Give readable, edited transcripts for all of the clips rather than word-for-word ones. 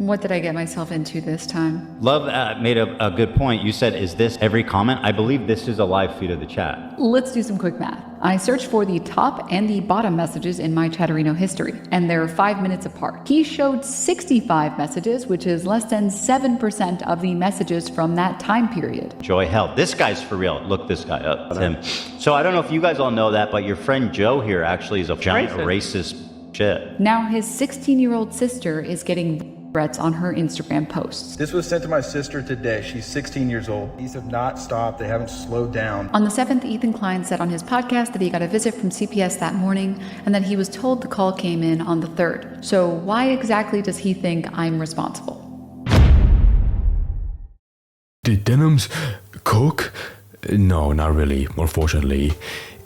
What did I get myself into this time? Love made a good point. You said, is this every comment? I believe this is a live feed of the chat. Let's do some quick math. I searched for the top and the bottom messages in my Chatterino history, and they're 5 minutes apart. He showed 65 messages, which is less than 7% of the messages from that time period. Joy hell. This guy's for real. Look this guy up. It's him. So I don't know if you guys all know that, but your friend Joe here actually is a giant racist shit. Now his 16-year-old sister is getting threats on her Instagram posts. This was sent to my sister today. She's 16 years old. These have not stopped. They haven't slowed down. On the 7th, Ethan Klein said on his podcast that he got a visit from CPS that morning and that he was told the call came in on the 3rd. So why exactly does he think I'm responsible? Did Denims cook? No, not really, unfortunately.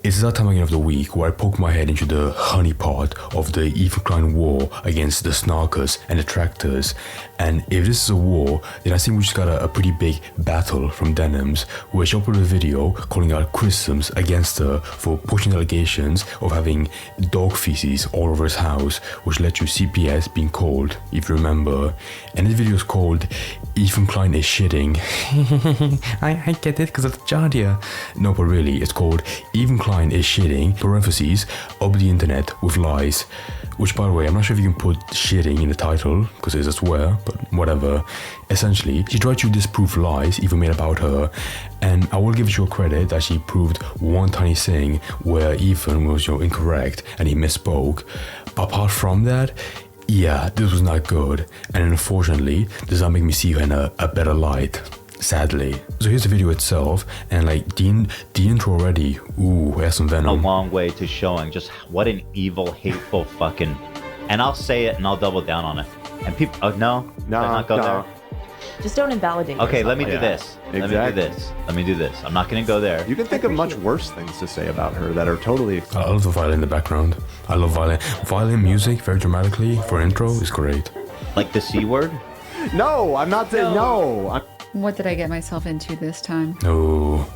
It's that time again of the week where I poke my head into the honeypot of the Ethan Klein war against the snarkers and detractors. And if this is a war, then I think we just got a pretty big battle from Denims, where she uploaded a video calling out criticisms against her for pushing allegations of having dog feces all over his house, which led to CPS being called, if you remember. And this video is called Ethan Klein is shitting. I get it because of Jardia. No, but really, it's called Ethan Klein is shitting, parentheses, up the internet with lies. Which, by the way, I'm not sure if you can put shitting in the title, because it's a swear, but whatever. Essentially, she tried to disprove lies even made about her, and I will give you credit that she proved one tiny thing where Ethan was, incorrect and he misspoke. But apart from that, yeah, this was not good, and unfortunately, does not make me see her in a better light. Sadly. So here's the video itself, and the intro already, ooh, it has some venom. A long way to showing just what an evil, hateful fucking, and I'll say it and I'll double down on it. And people, oh no, not go there. Just don't invalidate. Okay, yourself. let me do this. Exactly. Let me do this. I'm not gonna go there. You can think of much worse things to say about her that are totally... I love the violin in the background. I love violin. Violin music, very dramatically, for intro, is great. Like the C word? No, I'm not saying no. What did I get myself into this time? No.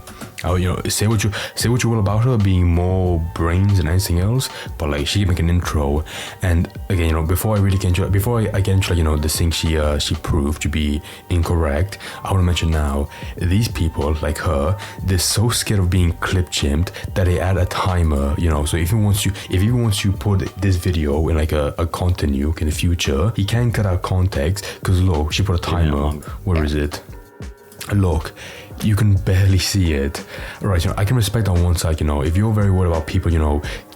Oh, say what you will about her being more brains than anything else, but she make an intro, and again, before I get into the thing she proved to be incorrect, I want to mention now, these people like her, they're so scared of being clip chimped that they add a timer, so if he wants to put this video in a content nuke in the future, he can cut out context, because look, she put a timer. Where is it? Look, you can barely see it. Right, I can respect on one side, if you're very worried about people,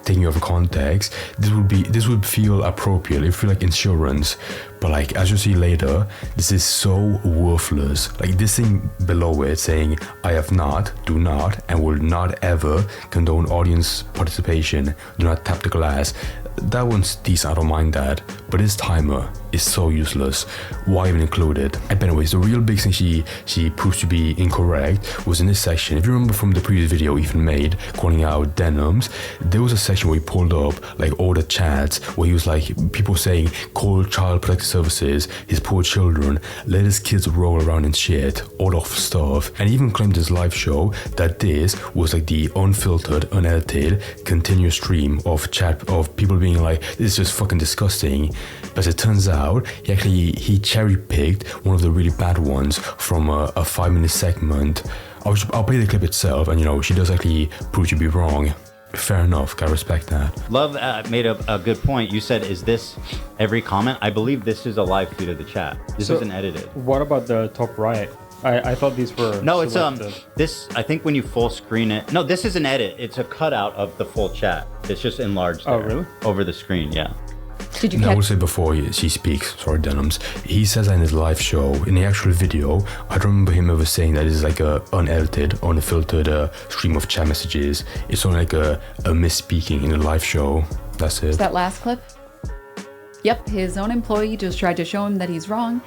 taking you out of context, this would feel appropriate. It would feel like insurance. But as you see later, this is so worthless. This thing below it saying, I have not, do not, and will not ever condone audience participation. Do not tap the glass. That one's decent, I don't mind that. But this timer is so useless. Why even include it? But anyways, the real big thing she proves to be incorrect was in this section. If you remember from the previous video Ethan made, calling out Denims, there was a section where he pulled up all the chats where he was people saying, call child protective services, his poor children, let his kids roll around in shit, all of stuff. And he even claimed his live show that this was the unfiltered, unedited, continuous stream of chat of people being this is just fucking disgusting. But as it turns out, he cherry-picked one of the really bad ones from a 5-minute segment. I'll play the clip itself, and she does actually prove to be wrong. Fair enough, gotta respect that. Love made a good point. You said, is this every comment? I believe this is a live feed of the chat. This isn't edited. What about the top right? I thought these were no, selected. It's this, I think when you full screen it, no, this is an edit. It's a cutout of the full chat. It's just enlarged there. Oh, really? Over the screen, yeah. Did you I will say before she speaks, sorry Denims, he says that in his live show, in the actual video, I don't remember him ever saying that this is a unedited, unfiltered stream of chat messages. It's only a misspeaking in the live show. That's it. that last clip? Yep, his own employee just tried to show him that he's wrong,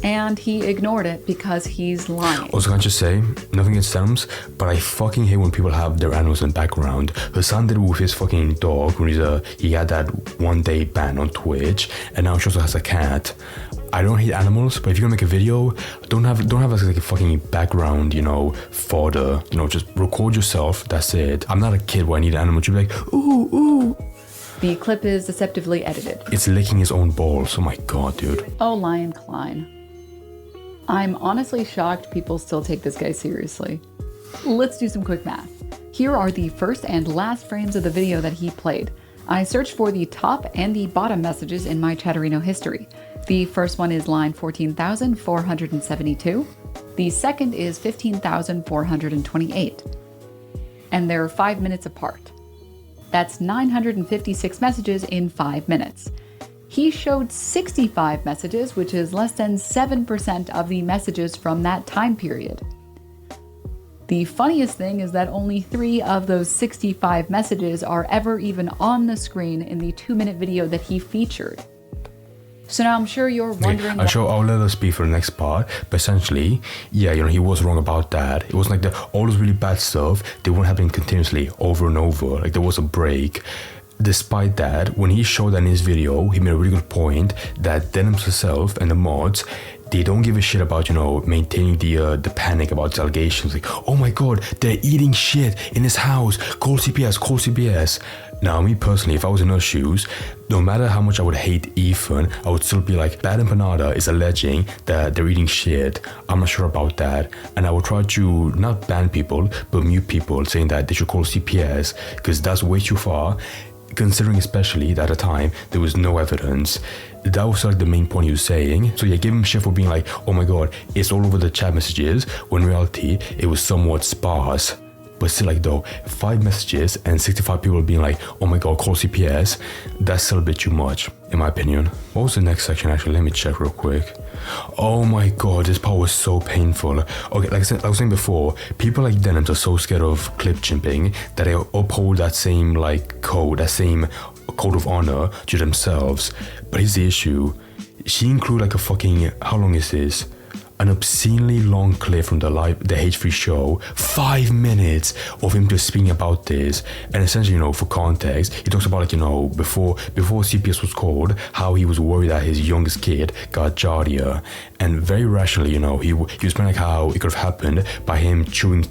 and he ignored it because he's lying. Also, can I just say, nothing against Denims, but I fucking hate when people have their animals in the background. Her son did it with his fucking dog when he had that 1-day ban on Twitch, and now she also has a cat. I don't hate animals, but if you're gonna make a video, don't have a fucking background, fodder. Just record yourself, that's it. I'm not a kid where I need an animal to be ooh, ooh. The clip is deceptively edited. It's licking his own balls. Oh my god, dude. Oh, Lion Klein. I'm honestly shocked people still take this guy seriously. Let's do some quick math. Here are the first and last frames of the video that he played. I searched for the top and the bottom messages in my Chatterino history. The first one is line 14,472. The second is 15,428. And they're 5 minutes apart. That's 956 messages in 5 minutes. He showed 65 messages, which is less than 7% of the messages from that time period. The funniest thing is that only 3 of those 65 messages are ever even on the screen in the 2-minute video that he featured. So now I'm sure you're wondering... Okay, I'll let us speak for the next part, but essentially, yeah, he was wrong about that. It was like all this really bad stuff, they weren't happening continuously over and over, like there was a break. Despite that, when he showed that in his video, he made a really good point that Denims herself and the mods, they don't give a shit about, maintaining the panic about the allegations. Like, oh my god, they're eating shit in his house. Call CPS, call CPS. Now, me personally, if I was in her shoes, no matter how much I would hate Ethan, I would still be like, Bad and Panada is alleging that they're eating shit. I'm not sure about that. And I would try to not ban people, but mute people saying that they should call CPS, because that's way too far. Considering especially that at the time there was no evidence. That was like the main point he was saying. So yeah, give him shit for being like, oh my god, it's all over the chat messages, when in reality it was somewhat sparse. But still, like, though, 5 messages and 65 people being like, oh my god, call CPS, that's still a bit too much, in my opinion. What was the next section? Actually, let me check real quick. Oh my god, this part was so painful. Okay, like I was saying before, people like Denims are so scared of clip chimping that they uphold that same, code, that same code of honor to themselves. But here's the issue. She included, a fucking, how long is this? An obscenely long clip from the H3 show, 5 minutes of him just speaking about this. And essentially, for context, he talks about, before CPS was called, how he was worried that his youngest kid got giardia. And very rationally, he was explaining how it could have happened by him chewing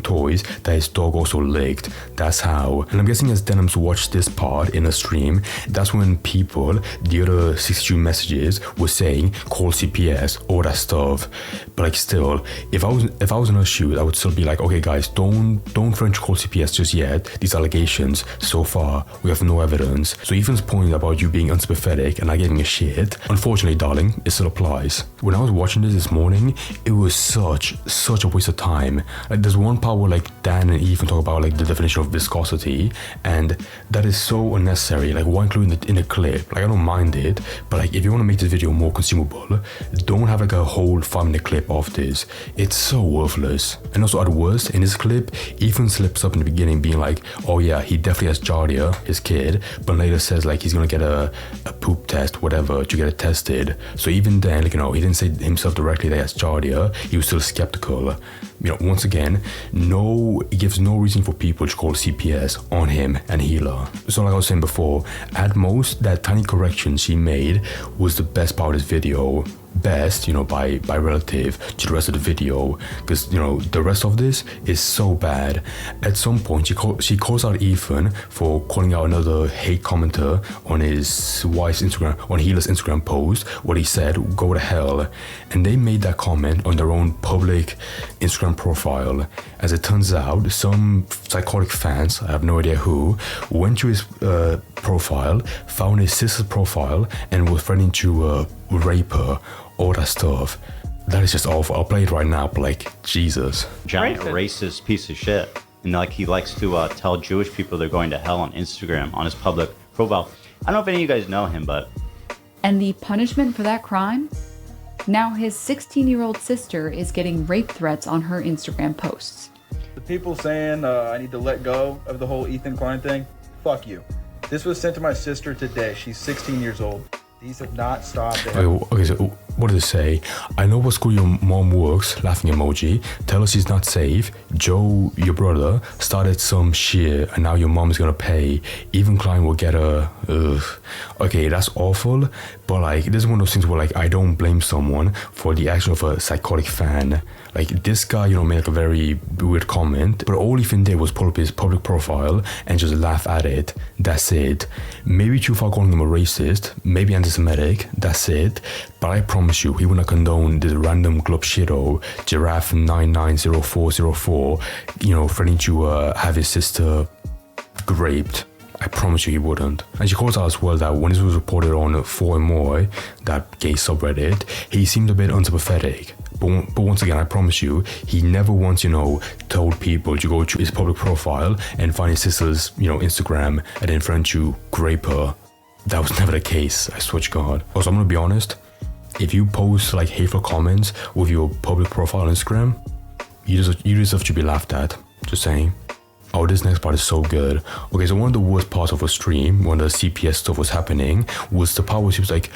toys that his dog also licked. That's how. And I'm guessing as Denims watched this part in a stream, that's when people, the other 62 messages, were saying, call CPS, all that stuff. But still, if I was in her shoes, I would still be like, okay guys, don't French call CPS just yet. These allegations, so far, we have no evidence. So Ethan's point about you being unsympathetic and not giving a shit, unfortunately, darling, it still applies. When I was watching this morning, it was such a waste of time. There's one part where Dan and Ethan talk about the definition of viscosity, and that is so unnecessary. Why include it in a clip? I don't mind it, but if you want to make this video more consumable, don't have a whole 5-minute clip of this. It's so worthless. And also at worst, in this clip, Ethan slips up in the beginning being like, oh yeah, he definitely has giardia, his kid, but later says he's gonna get a poop test, whatever, to get it tested. So even then, he didn't say himself directly that he has giardia, he was still skeptical. Once again, it gives no reason for people to call CPS on him and healer. So like I was saying before, at most, that tiny correction she made was the best part of this video. Best, by relative to the rest of the video, because the rest of this is so bad. At some point she calls out Ethan for calling out another hate commenter on his wife's Instagram, on Healer's Instagram post, what he said, go to hell. And they made that comment on their own public Instagram profile. As it turns out, some psychotic fans, I have no idea who, went to his profile, found his sister's profile, and were threatening to rape her, all that stuff. That is just awful. I'll play it right now, but Jesus. Giant racist piece of shit. And he likes to tell Jewish people they're going to hell on Instagram, on his public profile. I don't know if any of you guys know him, but... And the punishment for that crime? Now his 16-year-old sister is getting rape threats on her Instagram posts. The people saying I need to let go of the whole Ethan Klein thing, fuck you. This was sent to my sister today. She's 16 years old. These have not stopped. Okay, so what did it say? I know what school your mom works, laughing emoji. Tell us she's not safe. Joe, your brother, started some shit and now your mom is gonna pay. Even Klein will get a... okay, that's awful, but like this is one of those things where like I don't blame someone for the action of a psychotic fan. Like this guy, made like a very weird comment, but all Ethan did was pull up his public profile and just laugh at it. That's it. Maybe too far calling him a racist, maybe anti-Semitic, that's it. But I promise you, he wouldn't condone this random club shitto, Giraffe 990404, threatening to have his sister raped. I promise you he wouldn't. And she calls out as well that when this was reported on 4MOI, that gay subreddit, he seemed a bit unsympathetic. But once again, I promise you, he never once, told people to go to his public profile and find his sister's, Instagram and then threaten to rape her. That was never the case, I swear to God. Also, I'm gonna be honest, if you post like hateful comments with your public profile on Instagram, you deserve to be laughed at. Just saying. Oh, this next part is so good. Okay, so one of the worst parts of a stream when the CPS stuff was happening was the part where she was like,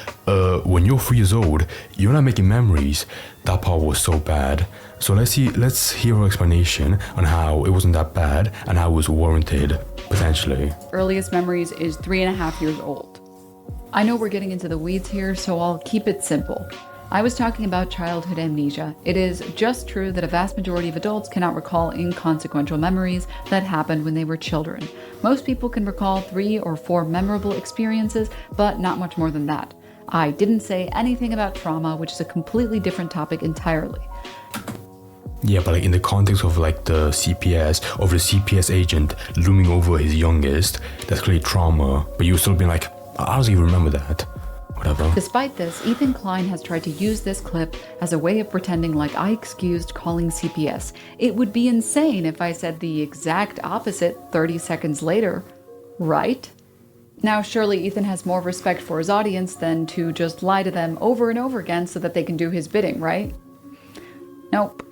when you're 3 years old, you're not making memories. That part was so bad. So let's hear her explanation on how it wasn't that bad and how it was warranted, potentially. Earliest memories is 3.5 years old. I know we're getting into the weeds here, so I'll keep it simple. I was talking about childhood amnesia. It is just true that a vast majority of adults cannot recall inconsequential memories that happened when they were children. Most people can recall 3 or 4 memorable experiences, but not much more than that. I didn't say anything about trauma, which is a completely different topic entirely. Yeah, but like in the context of like the CPS, of the CPS agent looming over his youngest, that's clearly trauma, but you still being like, I don't even remember that. Whatever. Despite this, Ethan Klein has tried to use this clip as a way of pretending like I excused calling CPS. It would be insane if I said the exact opposite 30 seconds later, right? Now, surely Ethan has more respect for his audience than to just lie to them over and over again so that they can do his bidding, right? Nope.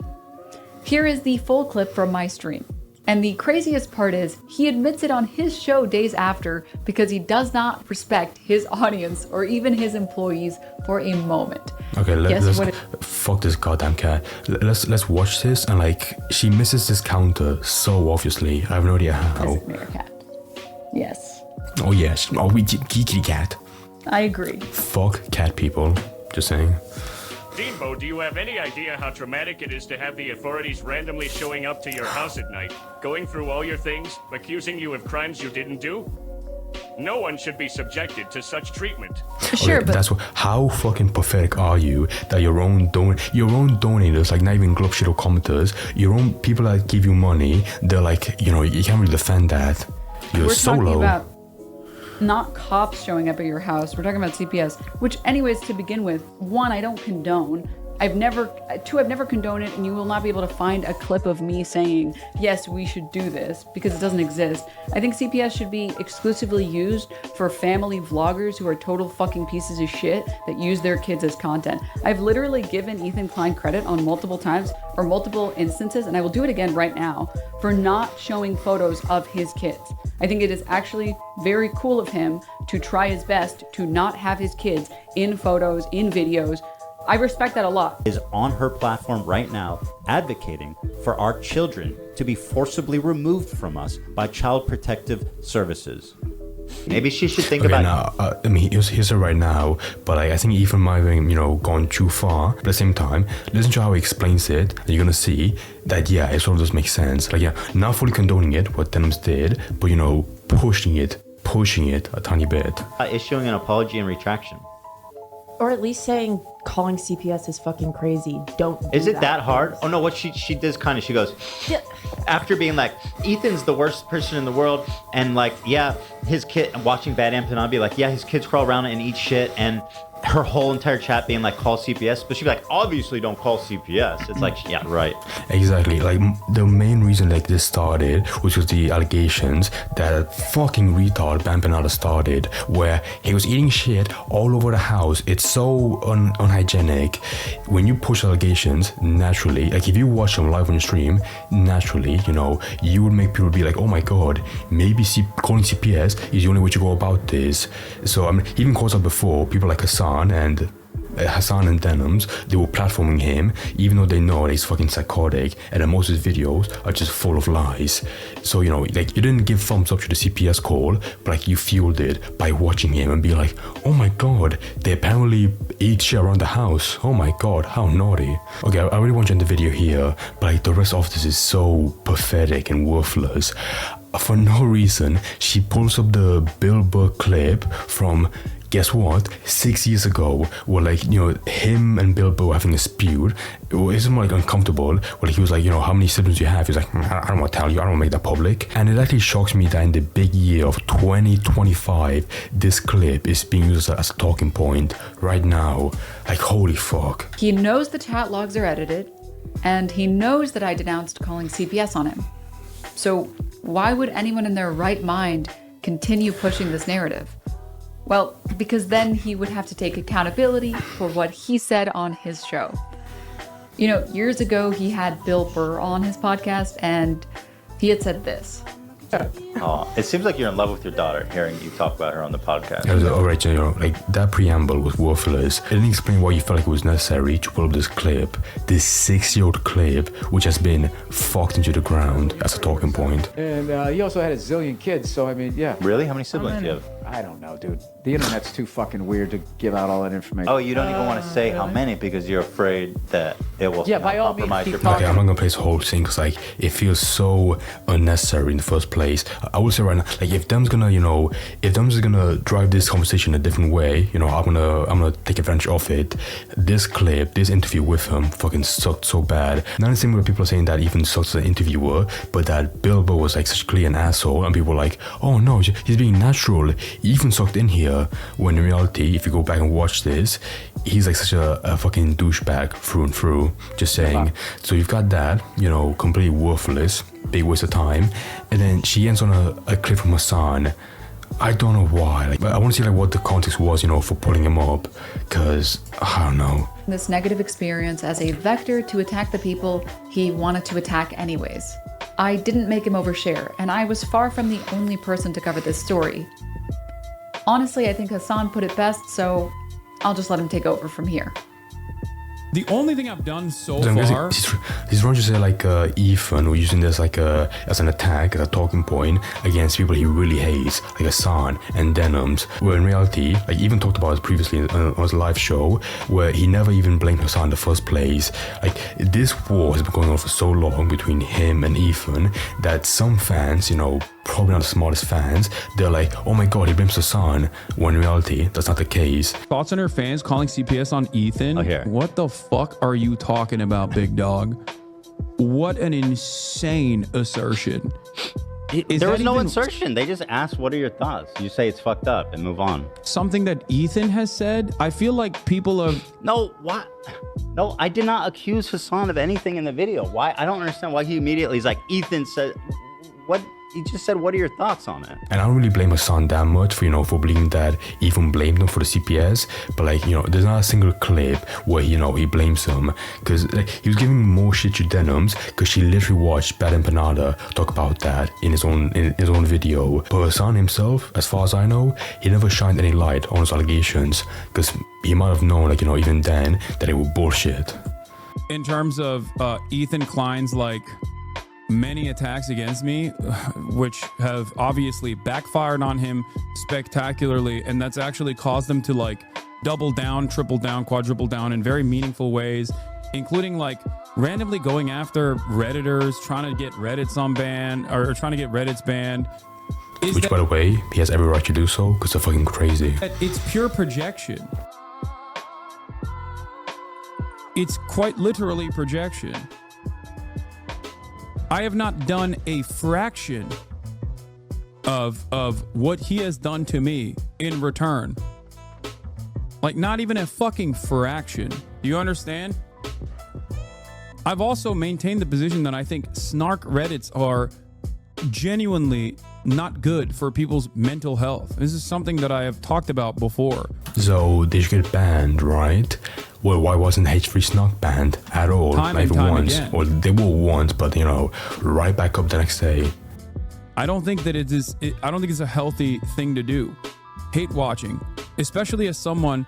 Here is the full clip from my stream. And the craziest part is, he admits it on his show days after because he does not respect his audience or even his employees for a moment. Okay, let's fuck this goddamn cat. Let's watch this, and like, she misses this counter so obviously. I have no idea how. Is it meerkat? Yes. Oh yes. Oh, we geeky cat. I agree. Fuck cat people. Just saying. Deanbo, do you have any idea how traumatic it is to have the authorities randomly showing up to your house at night, going through all your things, accusing you of crimes you didn't do? No one should be subjected to such treatment. Sure, okay, but that's how fucking pathetic are you that your own donators, like not even Globe Shittle commenters, your own people that give you money, they're like, you can't really defend that. You're we're so talking low. about not cops showing up at your house. We're talking about CPS, which anyways, to begin with, 1, I don't condone. 2, I've never condoned it, and you will not be able to find a clip of me saying, yes, we should do this, because it doesn't exist. I think CPS should be exclusively used for family vloggers who are total fucking pieces of shit that use their kids as content. I've literally given Ethan Klein credit on multiple times, or multiple instances, and I will do it again right now, for not showing photos of his kids. I think it is actually very cool of him to try his best to not have his kids in photos, in videos. I respect that a lot. Is on her platform right now advocating for our children to be forcibly removed from us by Child Protective Services. Maybe she should think about. Now, I mean, here's it right now, but like, I think Ethan might have, gone too far. But at the same time, listen to how he explains it, and you're gonna see that it sort of does make sense. Like, not fully condoning it, what Denims did, but pushing it a tiny bit. Issuing an apology and retraction. Or at least saying calling CPS is fucking crazy. Is it that hard? Oh no, what she does kind of, she goes, after being like, Ethan's the worst person in the world, and like, his kid, watching Bad Amp, and I'll be like, his kids crawl around and eat shit, and her whole entire chat being like, call CPS, but she'd be like, obviously don't call CPS. It's like, yeah, right. Exactly. Like, the main reason like this started was because the allegations that fucking retard Bampanada started, where he was eating shit all over the house. It's so unhygienic. When you push allegations, naturally, like if you watch them live on stream, naturally, you would make people be like, oh my god, maybe calling CPS is the only way to go about this. So I mean, he even calls out before people like Hassan and Hassan and Denims, they were platforming him, even though they know that he's fucking psychotic, and that most of his videos are just full of lies. So, you know, like, you didn't give thumbs up to the CPS call, but like, you fueled it by watching him and be like, oh my god, they apparently eat shit around the house. Oh my god, how naughty. Okay, I really want to end the video here, but like, the rest of this is so pathetic and worthless. For no reason, she pulls up the Bill Burr clip from, guess what, 6 years ago, where, like, you know, him and Bill Burr were having a dispute. It was more like uncomfortable, where he was like, you know, how many siblings do you have? He's like, I don't want to tell you, I don't want to make that public. And it actually shocks me that in the big year of 2025, this clip is being used as a talking point right now. Like, holy fuck. He knows the chat logs are edited, and he knows that I denounced calling CPS on him. So why would anyone in their right mind continue pushing this narrative? Well, because then he would have to take accountability for what he said on his show. You know, years ago, he had Bill Burr on his podcast, and he had said this. Oh, it seems like you're in love with your daughter, hearing you talk about her on the podcast. It was alright, you know, like, that preamble was worthless. It didn't explain why you felt like it was necessary to pull up this clip, this 6-year-old clip, which has been fucked into the ground as a talking point. And he also had a zillion kids, so I mean, yeah. Really? How many siblings do you have? I don't know, dude. The internet's too fucking weird to give out all that information. Oh, you don't even want to say how many because you're afraid that it will by all means, compromise your keep talking. Okay, I'm not gonna play this whole thing because, like, it feels so unnecessary in the first place. I would say right now, like, if them's gonna, you know, if them's gonna drive this conversation a different way, you know, I'm gonna take advantage of it. This clip, this interview with him, fucking sucked so bad. Not the same way people are saying that even sucks as an interviewer, but that Bill Burr was like such clearly an asshole, and people were like, oh no, he's being natural. He even sucked in here. When in reality, if you go back and watch this, he's like such a fucking douchebag through and through. Just saying. So you've got that, you know, completely worthless, big waste of time. And then she ends on a clip from Hassan. I don't know why. Like, I want to see like what the context was, you know, for pulling him up. Cause I don't know. This negative experience as a vector to attack the people he wanted to attack anyways. I didn't make him overshare, and I was far from the only person to cover this story. Honestly, I think Hassan put it best, so I'll just let him take over from here. The only thing I've done so I'm far... He's trying to say like Ethan, we're using this like as an attack, as a talking point against people he really hates, like Hassan and Denims, where in reality, like even talked about it previously on his live show, where he never even blamed Hassan in the first place. Like, this war has been going on for so long between him and Ethan that some fans, you know, probably not the smartest fans, they're like, oh my god, he blames Hassan, when in reality, that's not the case. Thoughts on her fans calling CPS on Ethan? Oh, here. What the fuck are you talking about, big dog? What an insane assertion. There was no insertion. They just asked, what are your thoughts? You say it's fucked up and move on. Something that Ethan has said? I feel like people have... No, what? No, I did not accuse Hassan of anything in the video. Why? I don't understand why he immediately is like, Ethan said... What? He just said, what are your thoughts on it? And I don't really blame Hassan that much for, you know, for believing that Ethan blamed him for the CPS. But like, you know, there's not a single clip where, you know, he blames him. Because like, he was giving more shit to Denims because she literally watched Bad Empanada talk about that in his own video. But Hassan himself, as far as I know, he never shined any light on his allegations. Because he might have known, like, you know, even then, that it was bullshit. In terms of Ethan Klein's, like... many attacks against me, which have obviously backfired on him spectacularly, and that's actually caused them to like double down, triple down, quadruple down in very meaningful ways, including like randomly going after Redditors, trying to get Reddit's unbanned or trying to get Reddit's banned. Which, by the way, he has every right to do so because they're fucking crazy. It's pure projection. It's quite literally projection. I have not done a fraction of what he has done to me in return. Like, not even a fucking fraction. Do you understand? I've also maintained the position that I think snark Reddits are genuinely not good for people's mental health. This is something that I have talked about before. So they should get banned, right? Well, why wasn't H3 Snark banned at all? Time Not and even time once. again. Or they were once, but you know, right back up the next day. I don't think that I don't think it's a healthy thing to do. Hate watching, especially as someone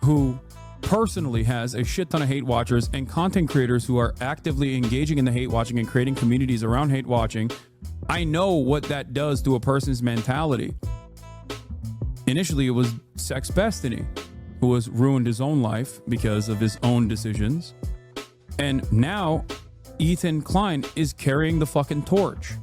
who personally has a shit ton of hate watchers and content creators who are actively engaging in the hate watching and creating communities around hate watching. I know what that does to a person's mentality. Initially, it was Sex Destiny, who has ruined his own life because of his own decisions. And now, Ethan Klein is carrying the fucking torch.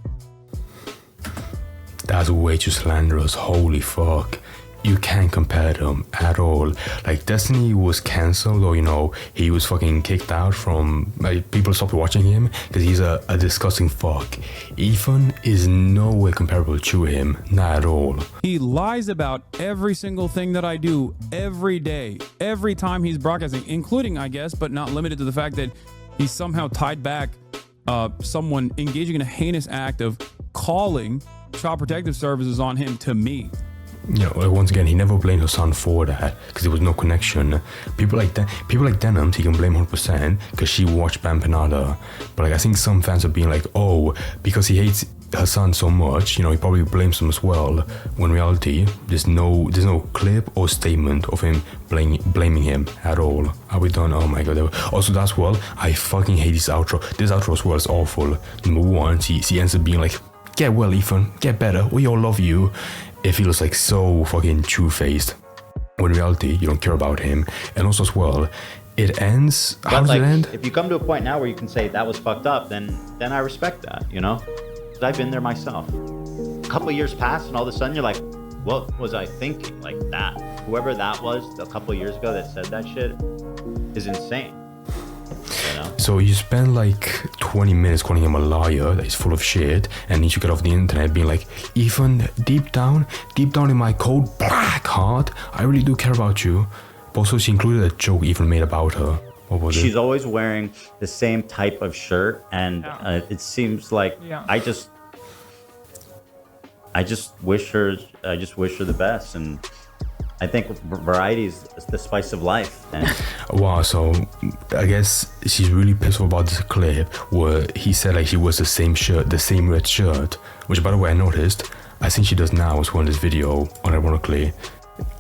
That's way too slanderous. Holy fuck. You can't compare them at all. Like, Destiny was cancelled, or, you know, he was fucking kicked out from, like, people stopped watching him because he's a disgusting fuck. Ethan is nowhere comparable to him, not at all. He lies about every single thing that I do every day, every time he's broadcasting, including, I guess, but not limited to the fact that he's somehow tied back someone engaging in a heinous act of calling Child Protective Services on him to me. You know, once again, he never blamed her son for that because there was no connection. People like Denims, he can blame 100% because she watched Bampanada. But like, I think some fans are being like, oh, because he hates her son so much, you know, he probably blames him as well. When in reality, there's no clip or statement of him blaming him at all. Are we done? Oh my god. Also, that's well, I fucking hate this outro. This outro as well is awful. Number one, she ends up being like, get well, Ethan, get better. We all love you. It feels like so fucking two-faced. When in reality, you don't care about him. And also as well, it ends. How does it end? If you come to a point now where you can say that was fucked up, then I respect that, you know? Because I've been there myself. A couple of years pass, and all of a sudden you're like, what was I thinking? Like that. Whoever that was a couple of years ago that said that shit is insane. You know? So you spend like 20 minutes calling him a liar that he's full of shit, and then you get off the internet being like, Ethan, deep down in my cold black heart, I really do care about you. But also she included a joke Ethan made about her. What was it? She's always wearing the same type of shirt, and it seems like I just wish her the best, and I think variety is the spice of life. And wow, so I guess she's really pissed off about this clip where he said like she wears the same shirt, the same red shirt, which by the way I noticed, I think she does now as well in this video, unironically.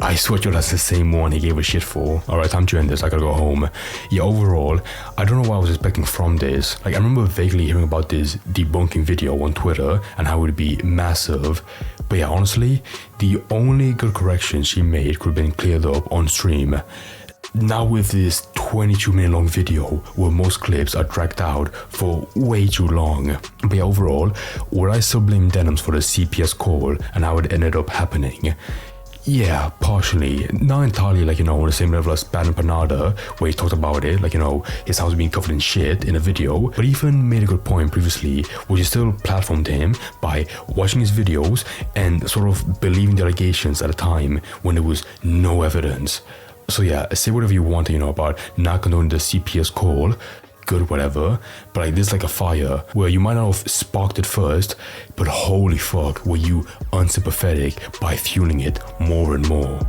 I swear to God, that's the same one he gave a shit for. Alright, time to end this, I gotta go home. Yeah, overall, I don't know what I was expecting from this. Like, I remember vaguely hearing about this debunking video on Twitter and how it would be massive. But yeah, honestly, the only good correction she made could have been cleared up on stream. Now with this 22-minute long video where most clips are dragged out for way too long. But yeah, overall, would I still blame Denims for the CPS call and how it ended up happening? Yeah, partially. Not entirely, like, you know, on the same level as Bad and Panada, where he talked about it, like, you know, his house being covered in shit in a video. But Ethan made a good point previously, which is still platformed him by watching his videos and sort of believing the allegations at a time when there was no evidence. So yeah, say whatever you want, you know, about not condoning the CPS call, good, whatever, but like this is like a fire where you might not have sparked it first, but holy fuck, were you unsympathetic by fueling it more and more.